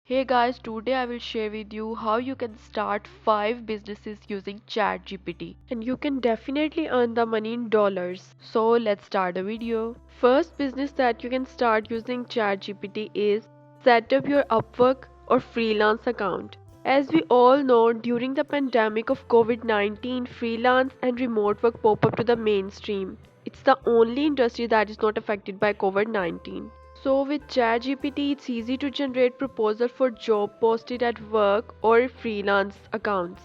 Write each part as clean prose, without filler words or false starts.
Hey guys, today I will share with you how you can start 5 businesses using ChatGPT. And you can definitely earn the money in dollars. So let's start the video. First business that you can start using ChatGPT is set up your Upwork or freelance account. As we all know, during the pandemic of COVID-19, freelance and remote work pop up to the mainstream. It's the only industry that is not affected by COVID-19. So with ChatGPT, it's easy to generate proposal for job posted at work or freelance accounts.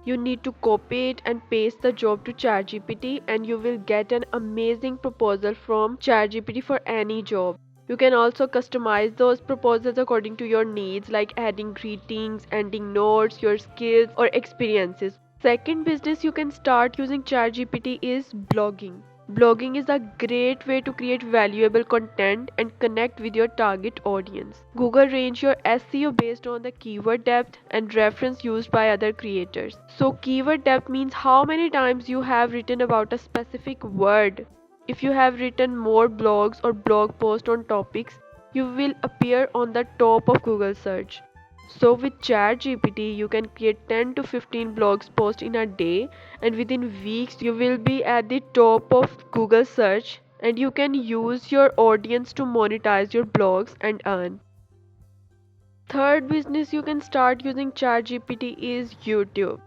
You need to copy it and paste the job to ChatGPT and you will get an amazing proposal from ChatGPT for any job. You can also customize those proposals according to your needs, like adding greetings, ending notes, your skills or experiences. Second business you can start using ChatGPT is blogging. Blogging is a great way to create valuable content and connect with your target audience. Google range your SEO based on the keyword depth and reference used by other creators. So keyword depth means how many times you have written about a specific word. If you have written more blogs or blog posts on topics, you will appear on the top of Google search. So with ChatGPT, you can create 10 to 15 blogs posts in a day, and within weeks you will be at the top of Google search, and you can use your audience to monetize your blogs and earn. Third business you can start using ChatGPT is YouTube.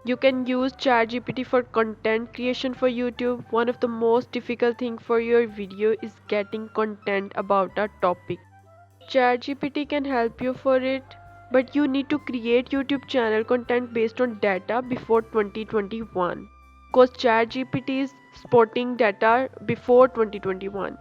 You can use ChatGPT for content creation for YouTube. One of the most difficult thing for your video is getting content about a topic. ChatGPT can help you for it, but you need to create YouTube channel content based on data before 2021. Because ChatGPT is spotting data before 2021.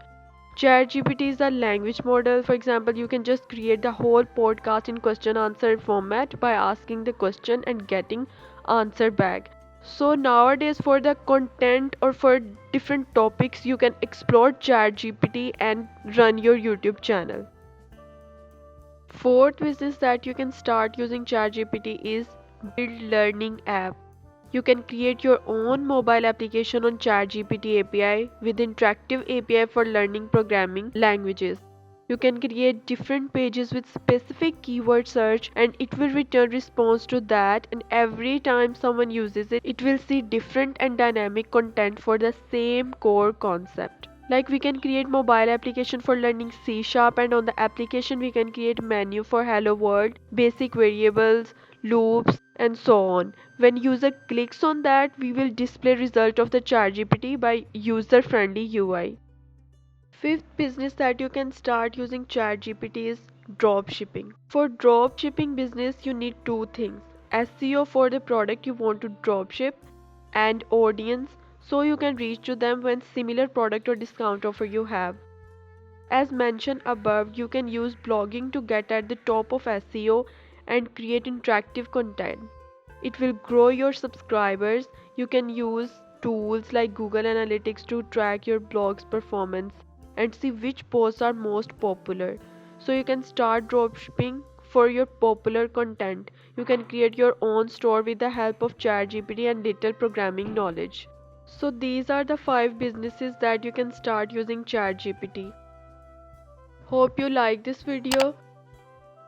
ChatGPT is a language model. For example, you can just create the whole podcast in question answer format by asking the question and getting answer back. So nowadays for the content or for different topics you can explore ChatGPT and run your YouTube channel. Fourth business that you can start using ChatGPT is build learning app. You can create your own mobile application on ChatGPT API with interactive API for learning programming languages. You can create different pages with specific keyword search and it will return response to that, and every time someone uses it, it will see different and dynamic content for the same core concept. Like we can create mobile application for learning C sharp, and on the application we can create menu for hello world, basic variables, loops and so on. When user clicks on that, we will display result of the ChatGPT by user friendly UI. Fifth business that you can start using ChatGPT is dropshipping. For dropshipping business, you need two things: SEO for the product you want to dropship and audience so you can reach to them when similar product or discount offer you have. As mentioned above, you can use blogging to get at the top of SEO and create interactive content. It will grow your subscribers. You can use tools like Google Analytics to track your blog's performance and see which posts are most popular. So you can start dropshipping for your popular content. You can create your own store with the help of ChatGPT and little programming knowledge. So these are the 5 businesses that you can start using ChatGPT. Hope you like this video.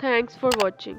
Thanks for watching.